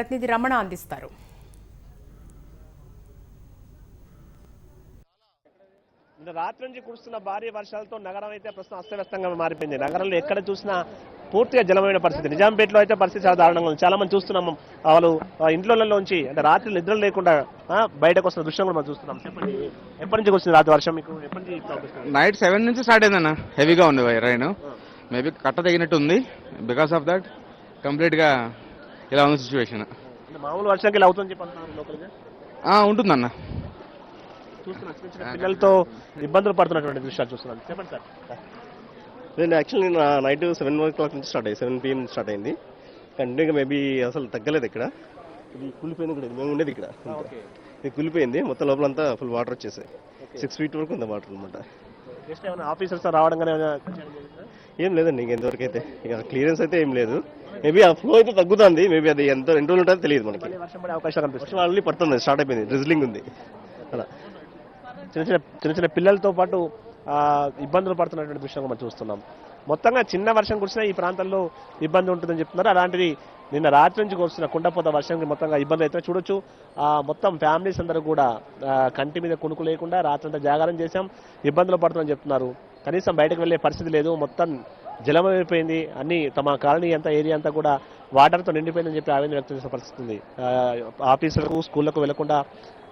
ప్రతినిధి రమణ అందిస్తారు. రాత్రి నుంచి కురుస్తున్న భారీ వర్షాలతో నగరం అయితే ప్రస్తుతం అస్తవ్యస్తంగా మారిపోయింది. నగరంలో ఎక్కడ చూసినా పూర్తిగా జలమైన పరిస్థితి. నిజాంపేటలో అయితే పరిస్థితి చాలా దారుణంగా ఉంది. చాలా మంది చూస్తున్నాము వాళ్ళు ఇంట్లోంచి అంటే రాత్రి నిద్ర లేకుండా బయటకు వస్తున్న దృశ్యం కూడా మనం చూస్తున్నాం. చెప్పండి, ఎప్పటి నుంచి వస్తుంది రాత్రి వర్షం మీకు? ఎప్పటి నుంచి? నైట్ 7 నుంచి స్టార్ట్ అయిందన్న. హెవీగా ఉంది రైన్. మేబీ కట్ట తగినట్టు ఉంది. బికాస్ ఆఫ్ దట్ కంప్లీట్ గా ఇలా ఉంది సిచ్యువేషన్. మామూలు వర్షానికి ఇలా అవుతుందని చెప్పి లోకల్గా ఉంటుందన్న. చూస్తున్నాం పిల్లలతో ఇబ్బందులు పడుతున్నటువంటి దృశ్యాలు చూస్తున్నాను. చెప్పండి సార్. నేను యాక్చువల్లీ నైట్ 7 నుంచి స్టార్ట్ అయ్యి 7 PM నుంచి స్టార్ట్ అయింది. కంటిన్యూగా మేబీ అసలు తగ్గలేదు. ఇక్కడ ఇది కూలిపోయింది. కూడా మేము ఉండేది ఇక్కడ ఇది కూలిపోయింది. మొత్తం లోపలంతా ఫుల్ వాటర్ వచ్చేసాయి. 6 feet వరకు ఉంది వాటర్ అనమాట. ఆఫీసర్స్ రావడం ఏం లేదండి ఇంకెంతవరకు అయితే ఇక క్లియరెన్స్ అయితే ఏం లేదు. మేబీ ఆ ఫ్లో అయితే తగ్గుతుంది. మేబీ అది ఎన్ని రోజులు ఉంటుందో తెలియదు మనకి. వర్షం పడే అవకాశాలు కనిపిస్తుంది. ఆల్రెడీ పడుతుంది, స్టార్ట్ అయిపోయింది. డ్రిజ్లింగ్ ఉంది. అలా చిన్న చిన్న పిల్లలతో పాటు ఇబ్బందులు పడుతున్నటువంటి దృశ్యం మనం చూస్తున్నాం. మొత్తంగా చిన్న వర్షం కురిసినా ఈ ప్రాంతాల్లో ఇబ్బంది ఉంటుందని చెప్తున్నారు. అలాంటిది నిన్న రాత్రి నుంచి కురుస్తున్న కుండపోత వర్షంకి మొత్తంగా ఇబ్బంది అయితే చూడొచ్చు. మొత్తం ఫ్యామిలీస్ అందరూ కూడా కంటి మీద కునుకు లేకుండా రాత్రంతా జాగారం చేశాం, ఇబ్బందులు పడుతుందని చెప్తున్నారు. కనీసం బయటకు వెళ్లే పరిస్థితి లేదు. మొత్తం జలమైపోయింది. అన్ని తమ కాలనీ అంతా ఏరియా అంతా కూడా వాటర్తో నిండిపోయిందని చెప్పి ఆవేదన వ్యక్తం చేసిన పరిస్థితి ఉంది. ఆఫీసులకు స్కూళ్లకు వెళ్లకుండా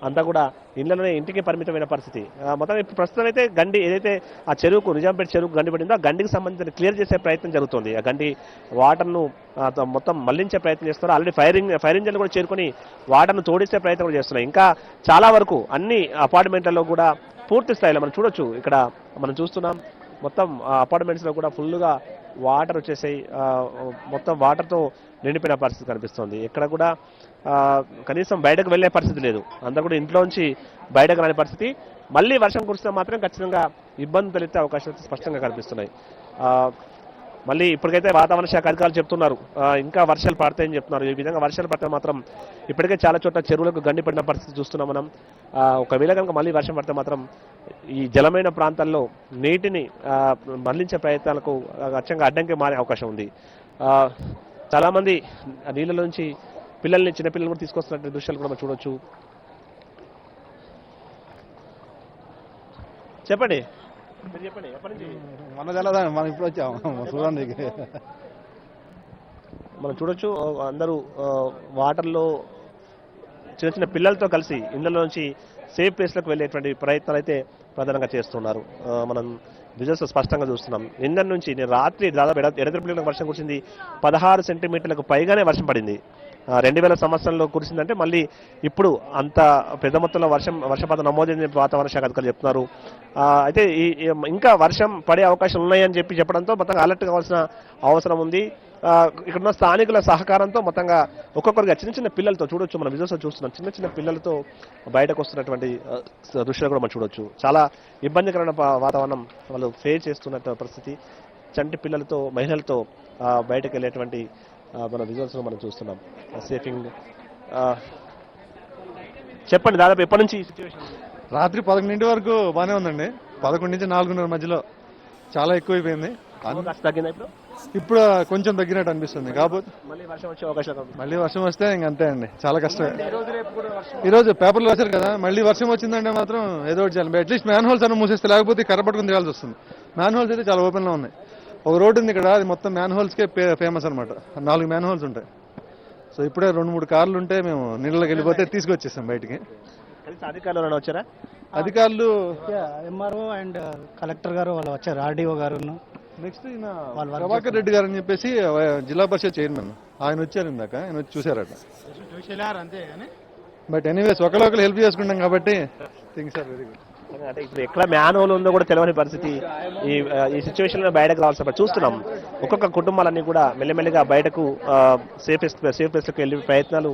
అంతా కూడా ఇళ్లలోనే ఇంటికి పరిమితమైన పరిస్థితి. మొత్తం ప్రస్తుతం అయితే గండి ఏదైతే ఆ చెరువుకు నిజాంపేట చెరువుకు గండి పడిందో ఆ గండికి సంబంధించిన క్లియర్ చేసే ప్రయత్నం జరుగుతుంది. ఆ గండి వాటర్ను మొత్తం మళ్లించే ప్రయత్నం చేస్తున్నారు. ఆల్రెడీ ఫైర్ ఇంజన్లు కూడా చేరుకొని వాటర్ను తోడిస్తే ప్రయత్నం కూడా చేస్తున్నాయి. ఇంకా చాలా వరకు అన్ని అపార్ట్మెంట్లలో కూడా పూర్తి స్థాయిలో మనం చూడొచ్చు. ఇక్కడ మనం చూస్తున్నాం మొత్తం అపార్ట్మెంట్స్ లో కూడా ఫుల్గా వాటర్ వచ్చేసాయి. మొత్తం వాటర్తో నిండిపోయిన పరిస్థితి కనిపిస్తుంది. ఇక్కడ కూడా కనీసం బయటకు వెళ్లే పరిస్థితి లేదు. అందరూ కూడా ఇంట్లోంచి బయటకు రాని పరిస్థితి. మళ్ళీ వర్షం కురిస్తే మాత్రం ఖచ్చితంగా ఇబ్బంది తలెత్తే అవకాశాలు స్పష్టంగా కనిపిస్తున్నాయి. మళ్ళీ ఇప్పటికైతే వాతావరణ శాఖ అధికారులు చెప్తున్నారు ఇంకా వర్షాలు పడతాయని చెప్తున్నారు. ఈ విధంగా వర్షాలు పడితే మాత్రం ఇప్పటికే చాలా చోట్ల చెరువులకు గండి పడిన పరిస్థితి చూస్తున్నాం మనం. ఒకవేళ కనుక మళ్ళీ వర్షం పడితే మాత్రం ఈ జలమైన ప్రాంతాల్లో నీటిని మళ్లించే ప్రయత్నాలకు అచ్చంగా అడ్డంకి మారే అవకాశం ఉంది. చాలా మంది నీళ్ళ నుంచి చిన్నపిల్లలు కూడా తీసుకొస్తున్న దృశ్యాలు కూడా మనం చూడొచ్చు. చెప్పండి, చెప్పండి. ఎప్పటి నుంచి మనం ఇప్పుడు వచ్చాము చూడండి. మనం చూడొచ్చు అందరూ వాటర్లో చిన్న చిన్న పిల్లలతో కలిసి ఇళ్లలోంచి సేఫ్ ప్లేస్లకు వెళ్ళేటువంటి ప్రయత్నాలు అయితే ప్రధానంగా చేస్తున్నారు. మనం విజువల్స్ స్పష్టంగా చూస్తున్నాం. నిన్న నుంచి రాత్రి దాదాపు ఎడతెరిపిన వర్షం కురిసింది. 16 సెంటీమీటర్లకు పైగానే వర్షం పడింది. 2000 సంవత్సరంలో కురిసిందంటే మళ్ళీ ఇప్పుడు అంత పెద్ద మొత్తంలో వర్షపాతం నమోదైంది వాతావరణ శాఖ అధికారులు చెప్తున్నారు. అయితే ఇంకా వర్షం పడే అవకాశం ఉన్నాయని చెప్పడంతో మొత్తంగా అలర్ట్ కావాల్సిన అవసరం ఉంది. ఇక్కడున్న స్థానికుల సహకారంతో మొత్తంగా ఒక్కొక్కరుగా చిన్న చిన్న పిల్లలతో చూడొచ్చు. మనం విజువల్స్ చూస్తున్నాం. చిన్న చిన్న పిల్లలతో బయటకు వస్తున్నటువంటి దృశ్యాలు కూడా మనం చూడొచ్చు. చాలా ఇబ్బందికరమైన వాతావరణం వాళ్ళు ఫేస్ చేస్తున్న పరిస్థితి. చంటి పిల్లలతో మహిళలతో బయటకు వెళ్ళేటువంటి మన విజువల్స్ మనం చూస్తున్నాం. సేఫింగ్ చెప్పండి, దాదాపు ఎప్పటి నుంచి సిచ్యువేషన్? రాత్రి 11 వరకు బాగానే ఉందండి. 11 నుంచి 4:30 మధ్యలో చాలా ఎక్కువైపోయింది. తగ్గిందా ఇప్పుడు కొంచెం తగ్గినట్టు అనిపిస్తుంది. కాకపోతే మళ్ళీ వర్షం వచ్చే అవకాశం మళ్ళీ వర్షం వస్తే ఇంకంతే అండి, చాలా కష్టమే. ఈరోజు పేపర్లో రాశారు కదా, మళ్ళీ వర్షం వచ్చిందంటే మాత్రం ఏదో ఒకటి చేయాలి. అట్లీస్ట్ మ్యాన్ హోల్స్ అన్న మూసేస్తే, లేకపోతే కర్ర పట్టుకుని తిరగాల్సి వస్తుంది. మ్యాన్ హోల్స్ అయితే చాలా ఓపెన్లో ఉన్నాయి. ఒక రోడ్డు ఉంది ఇక్కడ, అది మొత్తం మ్యాన్ హోల్స్కే ఫేమస్ అనమాట. 4 మ్యాన్ హోల్స్ ఉంటాయి. సో ఇప్పుడే 2-3 కార్లు ఉంటే మేము నీళ్ళకి వెళ్ళిపోతే తీసుకొచ్చేసాం బయటికి. అధికారులు వచ్చారా? అధికారులు ఎంఆర్ఓ అండ్ కలెక్టర్ గారు వాళ్ళు వచ్చారు, ఆర్డీఓ గారు. నెక్స్ట్ ప్రభాకర్ రెడ్డి గారు అని చెప్పేసి జిల్లా పరిషత్ చైర్మన్, ఆయన వచ్చారు ఇందాక. ఆయన వచ్చి చూసారట. బట్ ఎనీవేస్ ఒకళ్ళు హెల్ప్ చేసుకుంటాం కాబట్టి థింగ్స్ ఆర్ వెరీ గుడ్. అంటే ఇప్పుడు ఎక్కడ మ్యాన్ హోల్ ఉందో కూడా తెలియని పరిస్థితి. ఈ సిచ్యువేషన్ లో బయటకు రావాల్సిన చూస్తున్నాం. ఒక్కొక్క కుటుంబాలన్నీ కూడా మెల్లమెల్లిగా బయటకు సేఫ్ ప్లేస్లకు వెళ్ళే ప్రయత్నాలు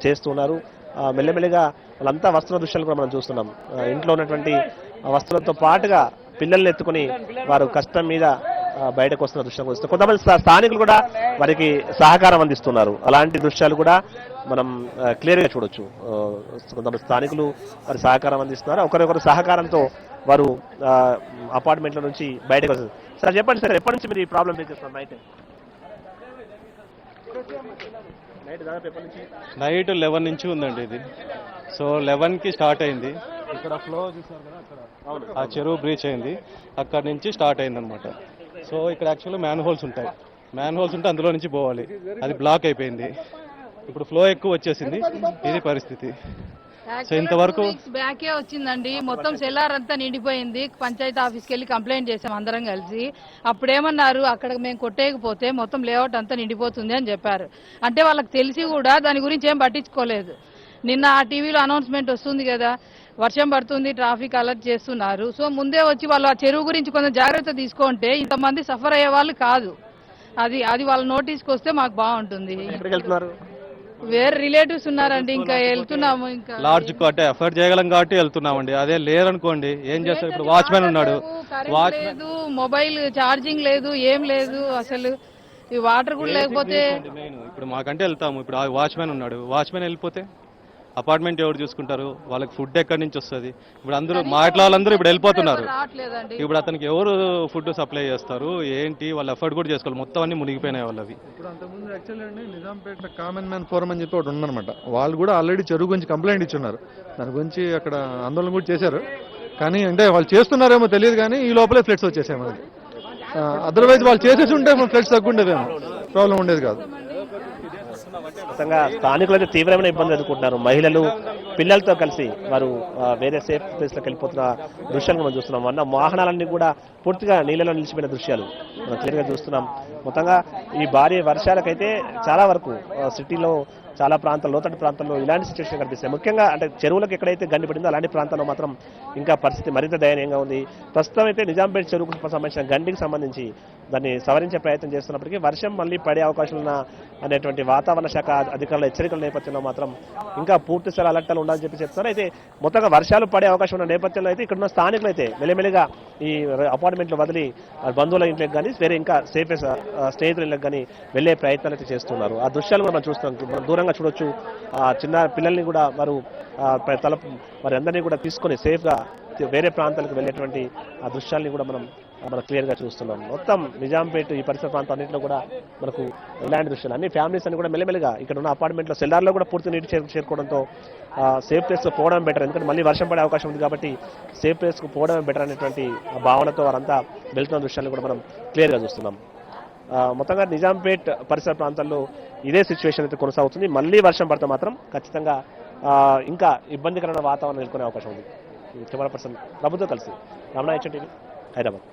చేస్తున్నారు. మెల్లమెల్లిగా వాళ్ళంతా వస్తున్న దృశ్యాలు కూడా మనం చూస్తున్నాం. ఇంట్లో ఉన్నటువంటి వస్తువులతో పాటుగా పిల్లల్ని ఎత్తుకుని వారు కష్టం మీద బయటకు వస్తున్న దృశ్యం వస్తుంది. కొంతమంది స్థానికులు కూడా వారికి సహకారం అందిస్తున్నారు. అలాంటి దృశ్యాలు కూడా మనం క్లియర్గా చూడొచ్చు. కొంతమంది స్థానికులు వారి సహకారం అందిస్తున్నారు. ఒకరికొకరు సహకారంతో వారు అపార్ట్మెంట్ల నుంచి బయటకు వస్తారు. సార్ చెప్పండి సార్, ఎప్పటి నుంచి మీరు ఈ ప్రాబ్లం ఫేస్ చేస్తున్నారు? నైట్ నైట్ దాదాపు ఎప్పటి నుంచి? నైట్ 11 నుంచి ఉందండి ఇది. సో 11కి స్టార్ట్ అయింది. ఇక్కడ ఫ్లో చూసారు కదా, అక్కడ ఆ చెరువు బ్రీచ్ అయింది, అక్కడ నుంచి స్టార్ట్ అయింది అనమాట. సో ఇక్కడ యాక్చువల్లీ మ్యాన్ హోల్స్ ఉంటాయి, మ్యాన్ హోల్స్ ఉంటే అందులో నుంచి పోవాలి, అది బ్లాక్ అయిపోయింది. ఇప్పుడు ఫ్లో ఎక్కువ వచ్చేసింది, ఇది పరిస్థితి. సో ఇంతవరకు బ్యాకే వచ్చిందండి, మొత్తం సెల్లార్ అంతా నిండిపోయింది. పంచాయతీ ఆఫీస్కి వెళ్ళి కంప్లైంట్ చేసాం అందరం కలిసి. అప్పుడేమన్నారు, అక్కడ మేము కొట్టేయకపోతే మొత్తం లేఅవుట్ అంతా నిండిపోతుంది అని చెప్పారు. అంటే వాళ్ళకి తెలిసి కూడా దాని గురించి ఏం పట్టించుకోలేదు. నిన్న ఆ టీవీలో అనౌన్స్మెంట్ వస్తుంది కదా, వర్షం పడుతుంది, ట్రాఫిక్ అలర్ట్ చేస్తున్నారు. సో ముందే వచ్చి వాళ్ళు ఆ చెరువు గురించి కొంచెం జాగ్రత్త తీసుకుంటే ఇంతమంది సఫర్ అయ్యే వాళ్ళు కాదు. అది వాళ్ళ నోటీస్కి వస్తే మాకు బాగుంటుంది. ఎక్కడికి వెళ్తున్నారు? వేరే రిలేటివ్స్ ఉన్నారండి, ఇంకా వెళ్తున్నాము. ఇంకా లార్జ్ కాబట్టి ఎఫర్ట్ చేయగలం కాబట్టి వెళ్తున్నామండి. అదే లేరనుకోండి ఏం చేస్తారు. ఇప్పుడు వాచ్మెన్ ఉన్నాడు, కరెంట్ లేదు, మొబైల్ ఛార్జింగ్ లేదు, ఏం లేదు అసలు. ఈ వాటర్ కూడా లేకపోతే మెయిన్ ఇప్పుడు మాకంటే వెళ్తాము. ఇప్పుడు ఆ వాచ్మెన్ ఉన్నాడు, వాచ్మెన్ వెళ్ళిపోతే అపార్ట్మెంట్ ఎవరు చూసుకుంటారు, వాళ్ళకి ఫుడ్ ఎక్కడి నుంచి వస్తుంది? ఇప్పుడు అందరూ మా ఇట్లా వాళ్ళందరూ ఇప్పుడు వెళ్ళిపోతున్నారు. రావట్లేదండి. ఇప్పుడు అతనికి ఎవరు ఫుడ్ సప్లై చేస్తారు ఏంటి, వాళ్ళు ఎఫర్ట్ కూడా చేసుకోవాలి. మొత్తం అన్ని మునిగిపోయినాయి వాళ్ళవి. ఇప్పుడు అంతకుముందు యాక్చువల్లీ అండి నిజాంపేట కామన్ మ్యాన్ ఫోరం అని చెప్పి ఒకటి ఉందన్నమాట. వాళ్ళు కూడా ఆల్రెడీ చెరువు గురించి కంప్లైంట్ ఇచ్చున్నారు, దాని గురించి అక్కడ ఆందోళన కూడా చేశారు. కానీ అంటే వాళ్ళు చేస్తున్నారేమో తెలియదు, కానీ ఈ లోపలే ఫ్లడ్స్ వచ్చేసాయి మనకి. అదర్వైజ్ వాళ్ళు చేసేసి ఉంటే ఫ్లడ్స్ తగ్గుండేదేమో, ప్రాబ్లం ఉండేది కాదు. మొత్తంగా స్థానికులు అయితే తీవ్రమైన ఇబ్బందులు ఎదుర్కొంటున్నారు. మహిళలు పిల్లలతో కలిసి వారు వేరే సేఫ్ ప్లేస్లోకి వెళ్ళిపోతున్న దృశ్యాలు మనం చూస్తున్నాం. అన్న వాహనాలన్నీ కూడా పూర్తిగా నీళ్ళలో నిలిచిపోయిన దృశ్యాలు మనం క్లియర్గా చూస్తున్నాం. మొత్తంగా ఈ భారీ వర్షాలకైతే చాలా వరకు సిటీలో చాలా ప్రాంతాల్లో, లోతట్టు ప్రాంతాల్లో ఇలాంటి సిచ్యువేషన్ కనిపిస్తాయి. ముఖ్యంగా అంటే చెరువులకు ఎక్కడైతే గండి పడిందో అలాంటి ప్రాంతాల్లో మాత్రం ఇంకా పరిస్థితి మరింత దయనీయంగా ఉంది. ప్రస్తుతం అయితే నిజాంపేట చెరువుకు సంబంధించిన గండికి సంబంధించి దాన్ని సవరించే ప్రయత్నం చేస్తున్నప్పటికీ వర్షం మళ్ళీ పడే అవకాశం ఉన్న అనేటువంటి వాతావరణ శాఖ అధికారుల హెచ్చరికల నేపథ్యంలో మాత్రం ఇంకా పూర్తి స్థాయి అలర్ట్లు ఉండాలని చెప్తున్నారు. అయితే మొత్తంగా వర్షాలు పడే అవకాశం ఉన్న నేపథ్యంలో అయితే ఇక్కడ ఉన్న స్థానికులు అయితే మెల్లిమెల్లిగా ఈ అపార్ట్మెంట్లు వదిలి బంధువుల ఇంట్లోకి కానీ వేరే ఇంకా సేఫ్ స్నేహితుల ఇళ్ళకి కానీ వెళ్లే ప్రయత్నాలు అయితే చేస్తున్నారు. ఆ దృశ్యాలు మనం చూస్తున్నాం, మనం దూరంగా చూడొచ్చు. ఆ చిన్న పిల్లల్ని కూడా వారు వారి అందరినీ కూడా తీసుకొని సేఫ్గా వేరే ప్రాంతాలకు వెళ్ళేటువంటి ఆ దృశ్యాల్ని కూడా మనం క్లియర్గా చూస్తున్నాం. మొత్తం నిజాంపేట ఈ పరిసర ప్రాంతాలన్నింటిలో కూడా మనకు ఇలాంటి దృశ్యాలు అన్ని ఫ్యామిలీస్ అన్ని కూడా మెల్లమెల్లగా ఇక్కడ ఉన్న అపార్ట్మెంట్లో సెల్లార్లో కూడా పూర్తి నీటి చేరుకోవడంతో సేఫ్ ప్లేస్లో పోవడం బెటర్. ఎందుకంటే మళ్ళీ వర్షం పడే అవకాశం ఉంది కాబట్టి సేఫ్ ప్లేస్కు పోవడం బెటర్ అనేటువంటి భావనతో వారంతా వెళ్తున్న దృశ్యాలను కూడా మనం క్లియర్గా చూస్తున్నాం. మొత్తంగా నిజాంపేట్ పరిసర ప్రాంతాల్లో ఇదే సిచ్యువేషన్ అయితే కొనసాగుతుంది. మళ్ళీ వర్షం పడితే మాత్రం ఖచ్చితంగా ఇంకా ఇబ్బందికరమైన వాతావరణం నెలకొనే అవకాశం ఉంది. కెమెరా పర్సన్ ప్రభుతో కలిసి రమణ, హెచ్ఎన్ టీవీ, హైదరాబాద్.